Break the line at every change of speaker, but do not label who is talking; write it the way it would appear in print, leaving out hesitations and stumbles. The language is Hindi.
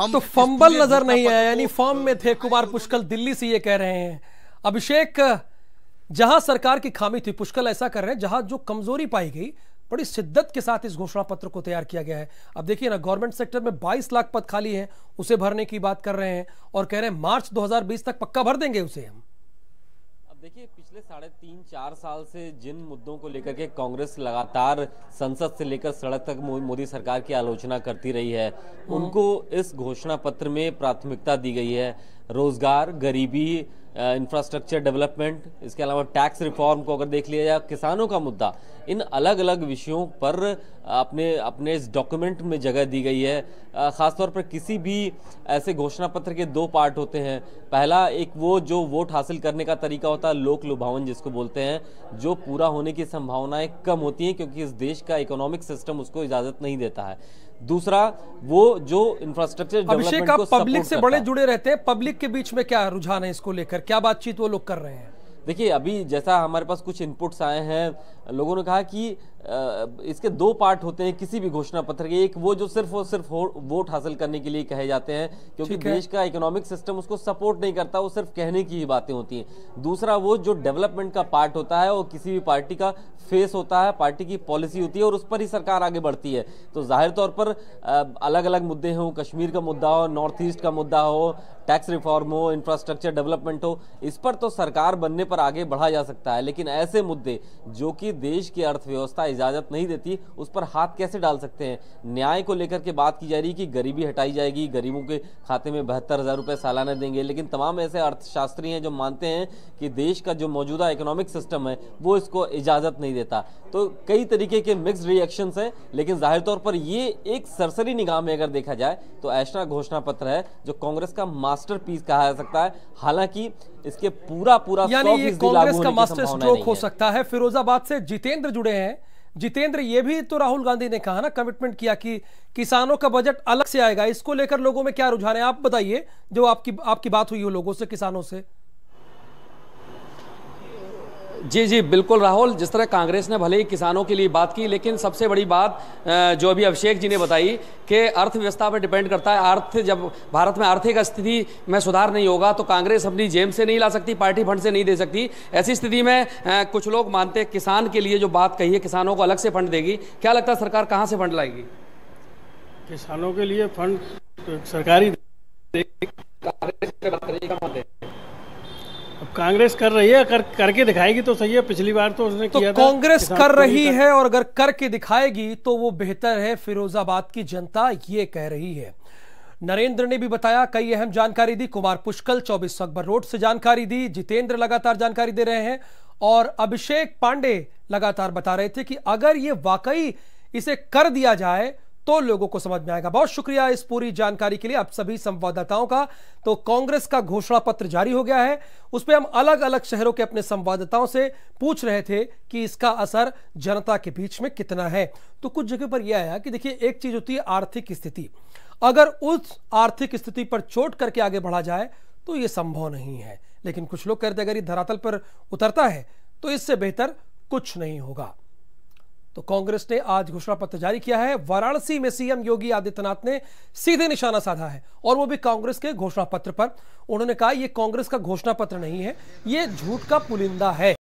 तो फंबल नजर नहीं आया, यानी फॉर्म में थे कुमार पुष्कर। दिल्ली से ये कह रहे हैं अभिषेक, जहां सरकार की खामी थी पुष्कर ऐसा कर रहे हैं, जहां जो कमजोरी पाई गई बड़ी शिद्दत के साथ इस घोषणा पत्र को तैयार किया गया है। अब देखिए ना, गवर्नमेंट सेक्टर में 22 लाख पद खाली हैं, उसे भरने की बात कर रहे हैं और कह रहे हैं मार्च 2020 तक पक्का भर देंगे उसे हम।
देखिए, पिछले 3.5-4 साल से जिन मुद्दों को लेकर के कांग्रेस लगातार संसद से लेकर सड़क तक मोदी सरकार की आलोचना करती रही है, उनको इस घोषणा पत्र में प्राथमिकता दी गई है। रोजगार, गरीबी, इंफ्रास्ट्रक्चर डेवलपमेंट, इसके अलावा टैक्स रिफॉर्म को अगर देख लिया जाए, किसानों का मुद्दा, इन अलग अलग विषयों पर अपने इस डॉक्यूमेंट में जगह दी गई है। खासतौर पर किसी भी ऐसे घोषणा पत्र के 2 पार्ट होते हैं। पहला एक वो जो वोट हासिल करने का तरीका होता है, लोक लुभावन जिसको बोलते हैं, जो पूरा होने की संभावनाएं कम होती हैं क्योंकि इस देश का इकोनॉमिक सिस्टम उसको इजाजत नहीं देता है। दूसरा वो जो इंफ्रास्ट्रक्चर डेवलपमेंट को
पब्लिक से बड़े जुड़े रहते हैं, पब्लिक के बीच में क्या रुझान है इसको लेकर, क्या बातचीत वो लोग कर रहे हैं?
देखिए, अभी जैसा हमारे पास कुछ इनपुट्स आए हैं, लोगों ने कहा कि इसके 2 पार्ट होते हैं किसी भी घोषणा पत्र के। एक वो जो सिर्फ वोट हासिल करने के लिए कहे जाते हैं क्योंकि देश का इकोनॉमिक सिस्टम उसको सपोर्ट नहीं करता, वो सिर्फ कहने की ही बातें होती हैं। दूसरा वो जो डेवलपमेंट का पार्ट होता है, वो किसी भी पार्टी का फेस होता है, पार्टी की पॉलिसी होती है और उस पर ही सरकार आगे बढ़ती है। तो जाहिर तौर पर अलग अलग मुद्दे हों, कश्मीर का मुद्दा हो, नॉर्थ ईस्ट का मुद्दा हो, टैक्स रिफॉर्म हो, इंफ्रास्ट्रक्चर डेवलपमेंट हो, इस पर तो सरकार बनने पर आगे बढ़ा जा सकता है। लेकिन ऐसे मुद्दे जो कि देश की अर्थव्यवस्था इजाजत नहीं देती, उस पर हाथ कैसे डाल सकते हैं? न्याय को लेकर के बात की जा रही है कि गरीबी हटाई जाएगी, गरीबों के खाते में 72,000 रुपए सालाना देंगे, लेकिन तमाम ऐसे अर्थशास्त्री हैं जो मानते हैं कि देश का जो मौजूदा इकोनॉमिक सिस्टम है वो इसको इजाजत नहीं देता। तो कई तरीके के मिक्स्ड रिएक्शंस हैं, लेकिन जाहिर तौर पर ये एक सरसरी निगाह में अगर देखा जाए तो ऐसा घोषणा पत्र है जो कांग्रेस का मास्टरपीस कहा जा सकता है। हालांकि इसके पूरा
यानी ये कांग्रेस का मास्टर स्ट्रोक हो सकता है। फिरोजाबाद से जितेंद्र जुड़े हैं। जितेंद्र, ये भी तो राहुल गांधी ने कहा ना, कमिटमेंट किया कि किसानों का बजट अलग से आएगा, इसको लेकर लोगों में क्या रुझान है? आप बताइए, जो आपकी बात हुई हो लोगों से, किसानों से।
जी बिल्कुल राहुल, जिस तरह कांग्रेस ने भले ही किसानों के लिए बात की, लेकिन सबसे बड़ी बात जो अभी अभिषेक जी ने बताई कि अर्थव्यवस्था पर डिपेंड करता है। जब भारत में आर्थिक स्थिति में सुधार नहीं होगा तो कांग्रेस अपनी जेब से नहीं ला सकती, पार्टी फंड से नहीं दे सकती। ऐसी स्थिति में कुछ लोग मानते हैं किसान के लिए जो बात कही है, किसानों को अलग से फंड देगी। क्या लगता है सरकार कहाँ से फंड लाएगी?
किसानों के लिए फंड सरकारी अब कांग्रेस कर रही है, करके दिखाएगी तो सही है। पिछली बार तो उसने किया था।
कांग्रेस कर रही है और अगर करके दिखाएगी तो वो बेहतर है, फिरोजाबाद की जनता ये कह रही है। नरेंद्र ने भी बताया, कई अहम जानकारी दी। कुमार पुष्कर 24 अकबर रोड से जानकारी दी। जितेंद्र लगातार जानकारी दे रहे हैं और अभिषेक पांडे लगातार बता रहे थे कि अगर ये वाकई इसे कर दिया जाए तो लोगों को समझ में आएगा। बहुत शुक्रिया इस पूरी जानकारी के लिए आप सभी संवाददाताओं का। तो कांग्रेस का घोषणा पत्र जारी हो गया है, उस पर हम अलग अलग शहरों के अपने संवाददाताओं से पूछ रहे थे कि इसका असर जनता के बीच में कितना है। तो कुछ जगह पर यह आया कि देखिए, एक चीज होती है आर्थिक स्थिति, अगर उस आर्थिक स्थिति पर चोट करके आगे बढ़ा जाए तो यह संभव नहीं है। लेकिन कुछ लोग कहते हैं अगर ये धरातल पर उतरता है तो इससे बेहतर कुछ नहीं होगा। तो कांग्रेस ने आज घोषणा पत्र जारी किया है। वाराणसी में सीएम योगी आदित्यनाथ ने सीधे निशाना साधा है और वो भी कांग्रेस के घोषणा पत्र पर। उन्होंने कहा यह कांग्रेस का घोषणा पत्र नहीं है, यह झूठ का पुलिंदा है।